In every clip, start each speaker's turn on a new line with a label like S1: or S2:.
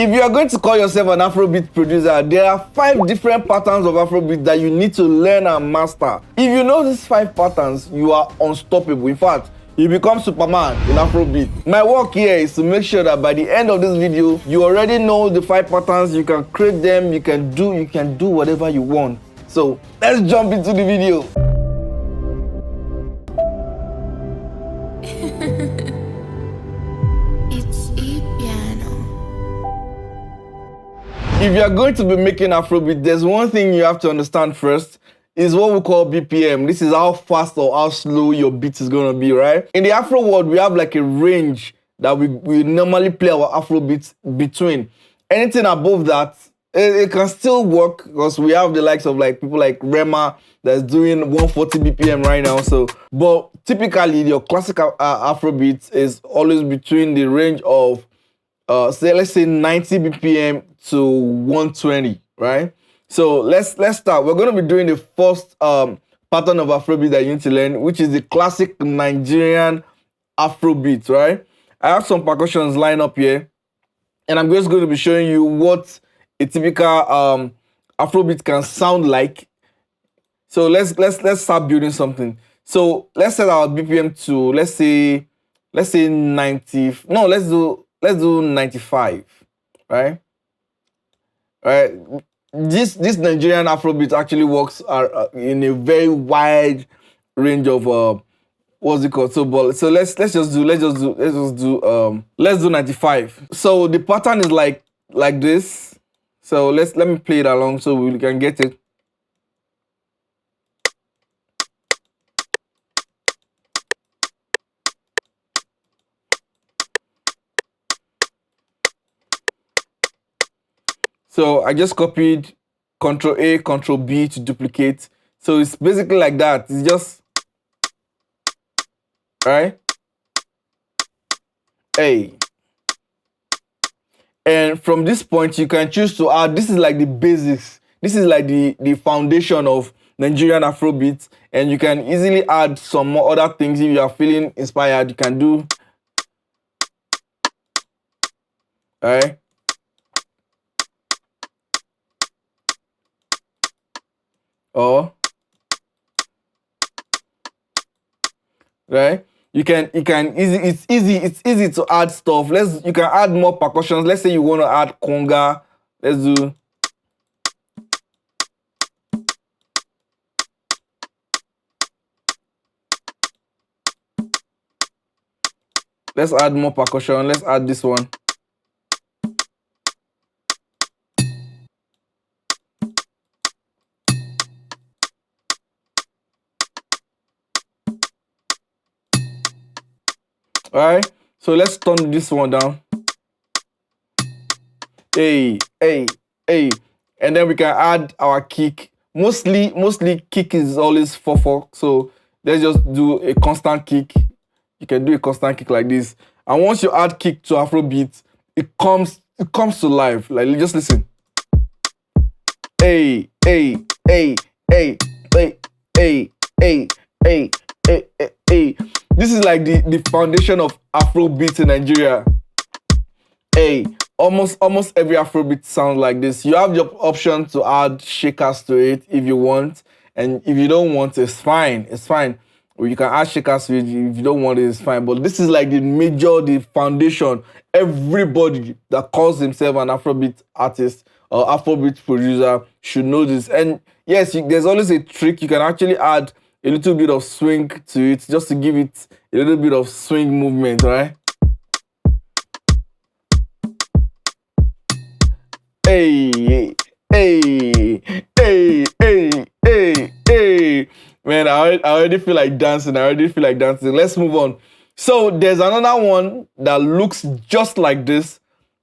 S1: If you are going to call yourself an Afrobeat producer, there are 5 different patterns of Afrobeat that you need to learn and master. If you know these 5 patterns, you are unstoppable. In fact, you become Superman in Afrobeat. My work here is to make sure that by the end of this video, you already know the 5 patterns, you can create them, you can do whatever you want. So let's jump into the video.
S2: It's ePianoh.
S1: If you are going to be making Afrobeat, there's one thing you have to understand first, is what we call BPM. This is how fast or how slow your beat is going to be, right? In the Afro world, we have like a range that we normally play our Afrobeats between. Anything above that, it can still work because we have the likes of like people like Rema that's doing 140 BPM right now. So, but typically your classical Afrobeat is always between the range of let's say 90 BPM to 120, right? So let's start. We're going to be doing the first pattern of Afrobeat that you need to learn, which is the classic Nigerian Afrobeat, right? I have some percussions lined up here, and I'm just going to be showing you what a typical Afrobeat can sound like. So let's start building something. So let's set our BPM to let's say 90. No, let's do 95, right? Right. This Nigerian Afrobeat actually works in a very wide range of what's it called? So, but so let's do 95. So the pattern is like this. So let me play it along so we can get it. So I just copied Ctrl A, Ctrl B to duplicate. So it's basically like that. It's just, right? A. And from this point, you can choose to add, this is like the basics. This is like the foundation of Nigerian Afrobeat. And you can easily add some more other things if you are feeling inspired. You can do, right? Or, right? It's easy to add stuff. You can add more percussions. Let's say you want to add conga. Let's add more percussion. Let's add this one. All right, so let's turn this one down. Hey, and then we can add our kick. Mostly kick is always 4/4. So let's just do a constant kick. You can do a constant kick like this. And once you add kick to Afrobeat, it comes to life. Like, just listen. Hey. This is like the foundation of Afrobeat in Nigeria. Hey, almost every Afrobeat sounds like this. You have the option to add shakers to it if you want, and if you don't want, it's fine. It's fine. Or you can add shakers to it if you don't want it, it's fine. But this is like the foundation. Everybody that calls himself an Afrobeat artist or Afrobeat producer should know this. And yes, there's always a trick. You can actually add a little bit of swing to it just to give it a little bit of swing movement, right? Hey. Man, I already feel like dancing. Let's move on. So there's another one that looks just like this,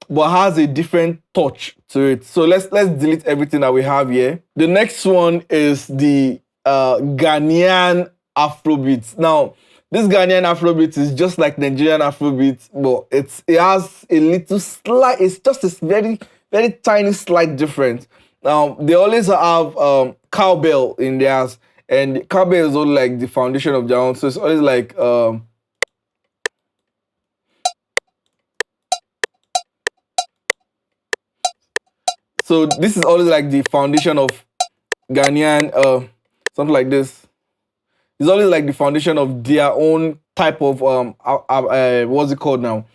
S1: but has a different touch to it. So let's delete everything that we have here. The next one is the Ghanaian Afrobeat. Now, this Ghanaian Afrobeat is just like Nigerian Afrobeat, but it has a little slight, it's just a very, very tiny slight difference. They always have cowbell in theirs, and cowbell is all like the foundation of their own. So it's always like So this is always like the foundation of Ghanaian, something like this. It's always like the foundation of their own type of what's it called now?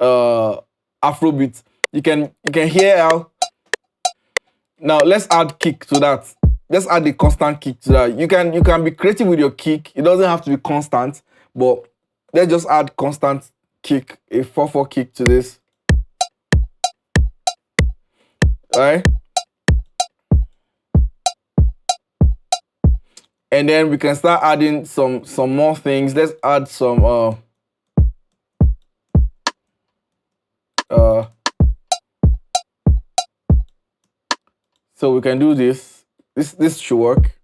S1: Afrobeat. You can hear how. Now let's add kick to that. Let's add the constant kick to that. You can be creative with your kick. It doesn't have to be constant, but let's just add constant kick, a 4/4 kick to this. Alright? And then we can start adding some more things. Let's add some so we can do this. This should work.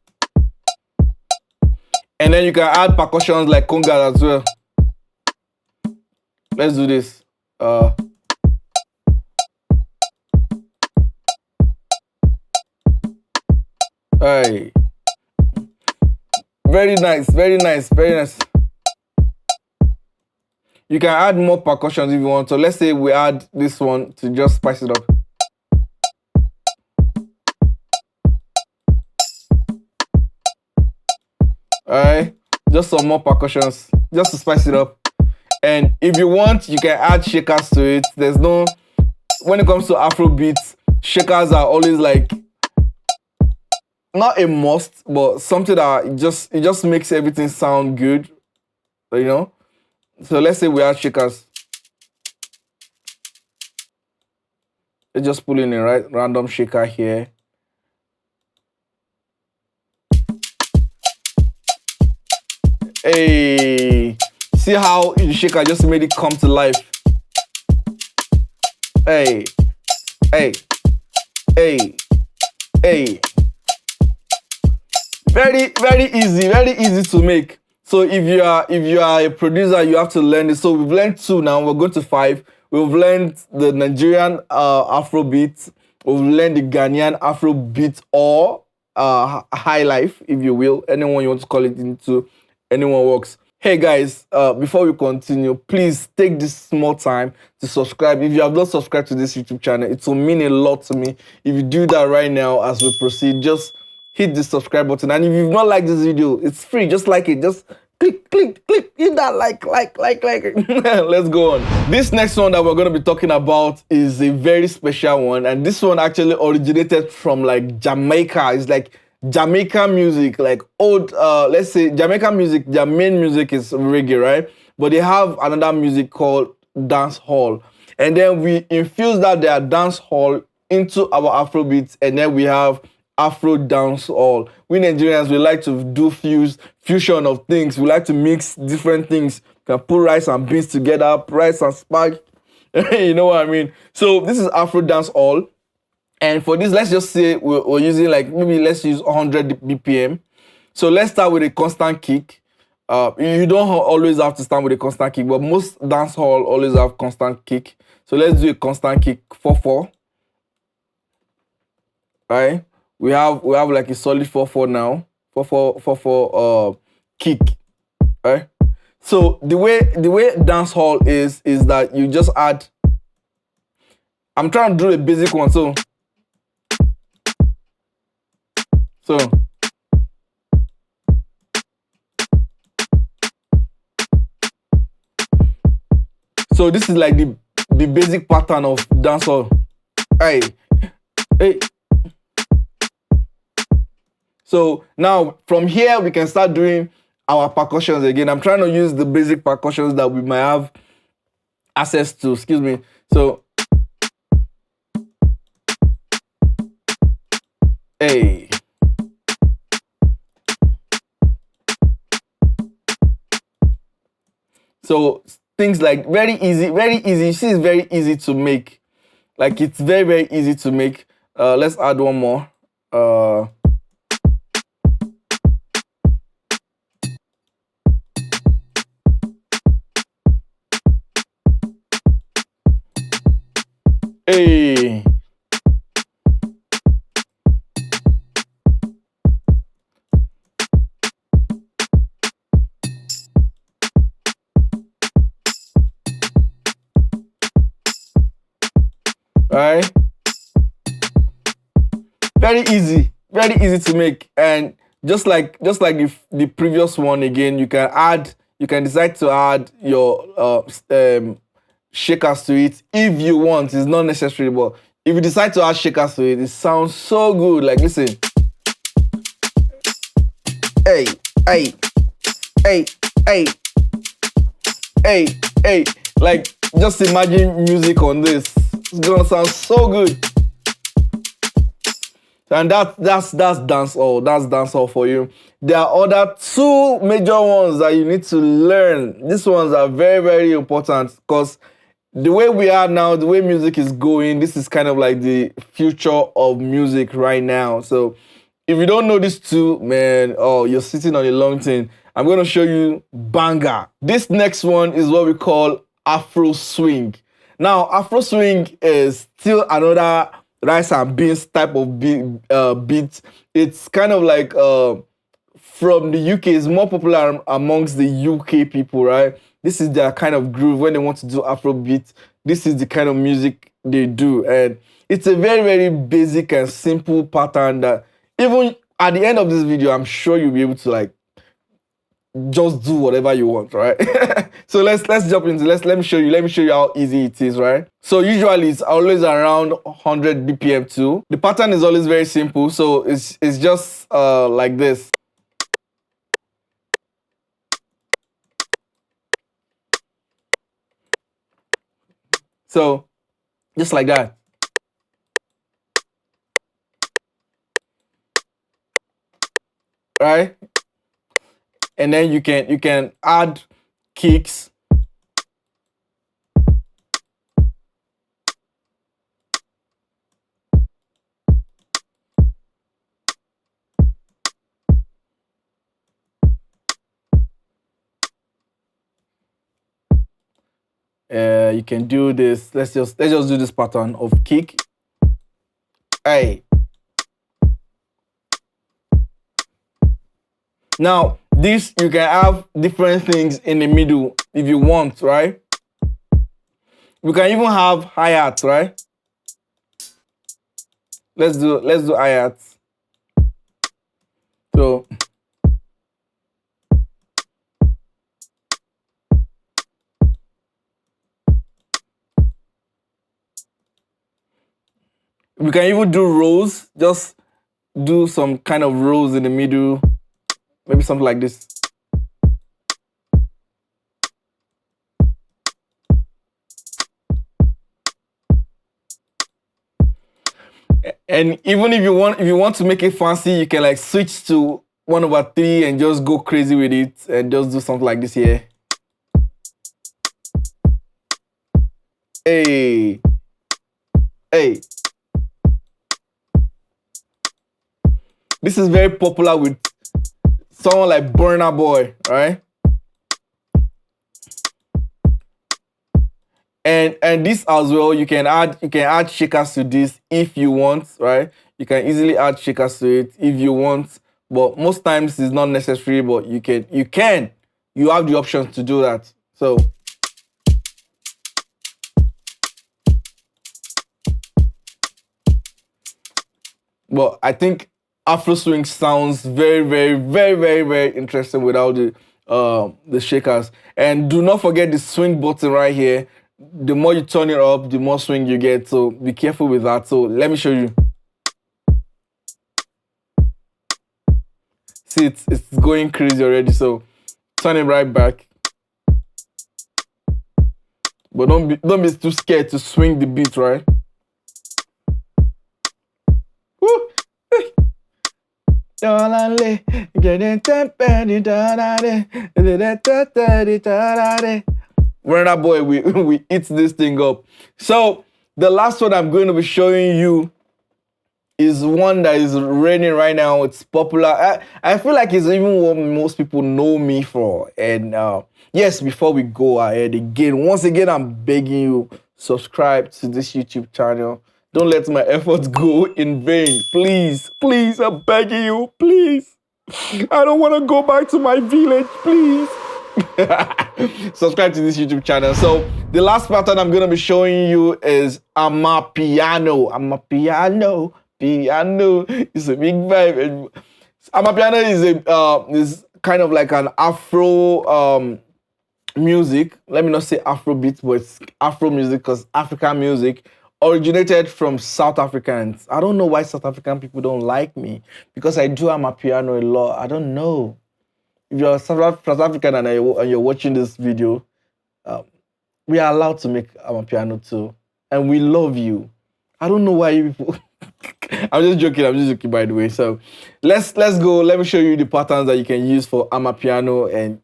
S1: And then you can add percussions like congas as well. Let's do this. Hey. Very nice, very nice, very nice. You can add more percussions if you want. So let's say we add this one to just spice it up. Alright, just some more percussions, just to spice it up. And if you want, you can add shakers to it. There's no, when it comes to Afrobeats, shakers are always like, not a must, but something that it just makes everything sound good, you know. So let's say we add shakers. Let's just pull in a random shaker here. Hey, see how the shaker just made it come to life. Hey, hey, hey, hey. Very easy to make. So if you are a producer, you have to learn it. So we've learned 2 now. We're going to 5. We've learned the Nigerian Afrobeat. We've learned the Ghanaian Afrobeat, or high life, if you will. Anyone you want to call it into, anyone works. Hey guys, before we continue, please take this small time to subscribe. If you have not subscribed to this YouTube channel, it will mean a lot to me. If you do that right now as we proceed, just hit the subscribe button. And if you've not liked this video, it's free. Just like it. Just click, hit that like. Let's go on. This next one that we're going to be talking about is a very special one. And this one actually originated from like Jamaica. It's like Jamaican music, like old, let's say Jamaican music, their main music is reggae, right? But they have another music called dancehall. And then we infuse that their dancehall into our Afrobeats, and then we have Afro dancehall. We Nigerians, we like to do fusion of things. We like to mix different things. You can put rice and beans together, rice and spag. You know what I mean? So this is Afro dancehall. And for this, let's just say we're using like, maybe let's use 100 BPM. So let's start with a constant kick. You don't always have to start with a constant kick, but most dancehall always have constant kick. So let's do a constant kick 4/4. Right? We have like a solid 4/4 now. 4/4 kick. Right? So the way dancehall is that you just add. I'm trying to do a basic one, so so this is like the basic pattern of dancehall. Hey. So now from here we can start doing our percussions again. I'm trying to use the basic percussions that we might have access to. Excuse me. So hey. So things like very easy. You see, it's very easy to make. Like it's very easy to make. Let's add one more. Hey. Right? Very easy to make. And just like the previous one again, you can decide to add your shakers to it if you want. It's not necessary, but if you decide to add shakers to it, it sounds so good. Like listen. Hey, hey, hey, hey, hey, hey. Like just imagine music on this. It's gonna sound so good. And that's dancehall. That's dancehall for you. There are other two major ones that you need to learn. These ones are very, very important because the way we are now, the way music is going, this is kind of like the future of music right now. So if you don't know these two, man, oh, you're sitting on a long thing. I'm going to show you banger. This next one is what we call Afro swing. Now, Afro swing is still another rice and beans type of beat. It's kind of like from the UK. It's more popular amongst the UK people, right? This is their kind of groove when they want to do Afrobeat. This is the kind of music they do. And it's a very, very basic and simple pattern that even at the end of this video, I'm sure you'll be able to like just do whatever you want, right? So let's jump into let me show you how easy it is, right? So usually it's always around 100 BPM too. The pattern is always very simple, so it's just like this. So just like that. Right? And then you can add kicks. You can do this. Let's just do this pattern of kick. Hey. Now, this you can have different things in the middle if you want, right? We can even have hi-hats, right? Let's do hi-hats. So we can even do rolls, just do some kind of rolls in the middle, maybe something like this. And even if you want to make it fancy, you can like switch to 1/3 and just go crazy with it and just do something like this here. Hey. Hey. This is very popular with someone like Burna Boy, right? And this as well, you can add shakers to this if you want, right? You can easily add shakers to it if you want, but most times it's not necessary, but you have the option to do that. So but I think Afro swing sounds very, very, very, very, very interesting without the shakers. And do not forget the swing button right here. The more you turn it up, the more swing you get. So be careful with that. So let me show you. See, it's going crazy already. So turn it right back. But don't be too scared to swing the beat, right? Woo! Runner boy, we eat this thing up. So the last one I'm going to be showing you is one that is reigning right now. It's popular. I feel like it's even what most people know me for. And yes, before we go ahead again, once again, I'm begging you, subscribe to this YouTube channel. Don't let my efforts go in vain. Please, please, I'm begging you, please. I don't want to go back to my village, please. Subscribe to this YouTube channel. So the last pattern I'm going to be showing you is Amapiano. Amapiano, Amapiano is a big vibe. And Amapiano is kind of like an Afro music. Let me not say Afrobeat, but it's Afro music because African music originated from South Africans. I don't know why South African people don't like me because I do Amapiano a lot. I don't know. If you're South African and you're watching this video, we are allowed to make Amapiano too, and we love you. I don't know why you people. I'm just joking. By the way. So let's go. Let me show you the patterns that you can use for Amapiano, and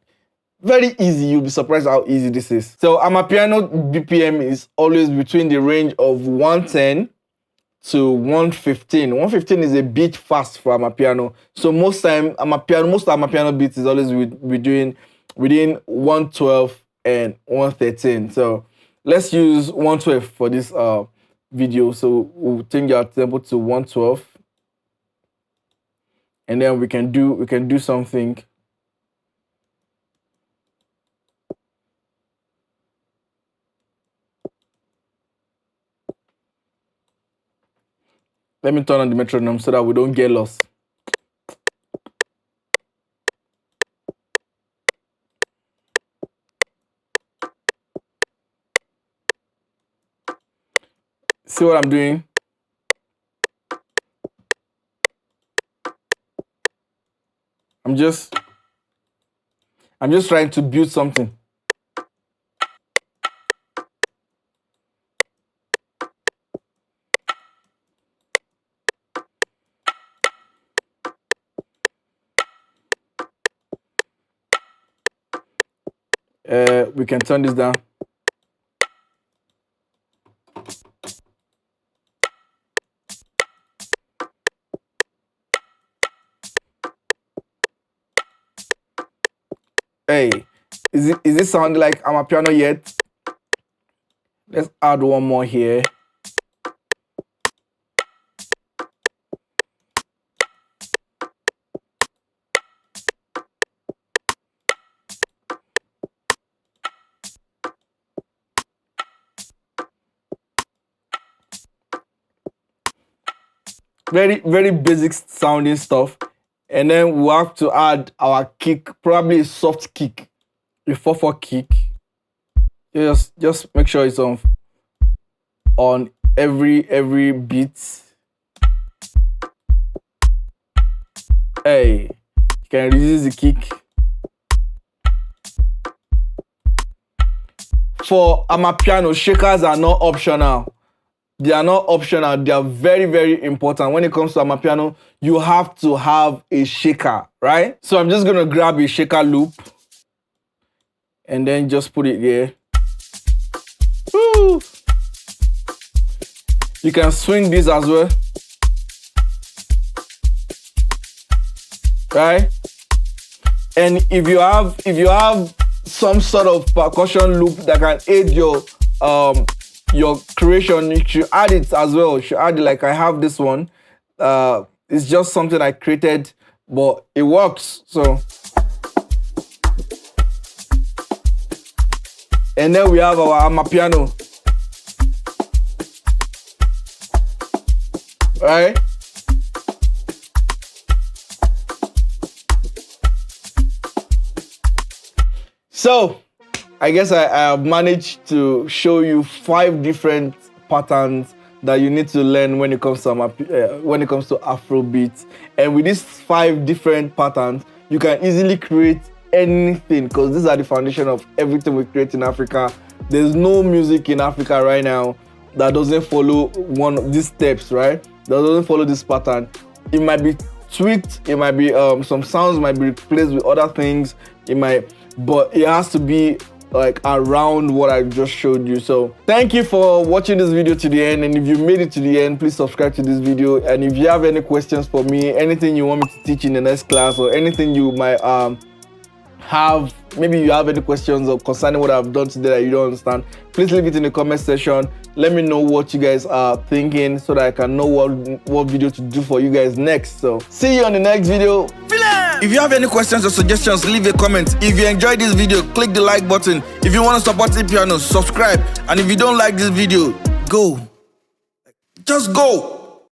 S1: very easy. You'll be surprised how easy this is. So Amapiano BPM is always between the range of 110 to 115. 115 is a bit fast for Amapiano. So most Amapiano beats is always doing within 112 and 113. So let's use 112 for this video. So we'll change our tempo to 112, and then we can do something. Let me turn on the metronome so that we don't get lost. See what I'm doing? I'm just trying to build something. We can turn this down. Hey, is it sounding like Amapiano yet? Let's add one more here. Very, very basic sounding stuff. And then we'll have to add our kick, probably a soft kick, a 4/4 kick. Just make sure it's on every beat. Hey, you can reduce the kick. For Amapiano, shakers are not optional. They are not optional. They are very, very important. When it comes to Amapiano, you have to have a shaker, right? So I'm just going to grab a shaker loop and then just put it there. Woo! You can swing this as well, right? And if you have some sort of percussion loop that can aid your creation, you should add it as well. You should add it. Like I have this one. It's just something I created, but it works. So, and then we have our Amapiano, right? So I guess I have managed to show you 5 different patterns that you need to learn when it comes to Afrobeat. And with these 5 different patterns, you can easily create anything because these are the foundation of everything we create in Africa. There's no music in Africa right now that doesn't follow one of these steps, right? That doesn't follow this pattern. It might be tweaked. It might be some sounds might be replaced with other things. But it has to be like around what I just showed you. So thank you for watching this video to the end, and if you made it to the end, please subscribe to this video. And if you have any questions for me, anything you want me to teach in the next class, or anything you might have, maybe you have any questions or concerning what I've done today that you don't understand, please leave it in the comment section. Let me know what you guys are thinking so that I can know what video to do for you guys next. So see you on the next video. If you have any questions or suggestions, leave a comment. If you enjoyed this video, click the like button. If you want to support ePianoh, subscribe. And if you don't like this video, go. Just go.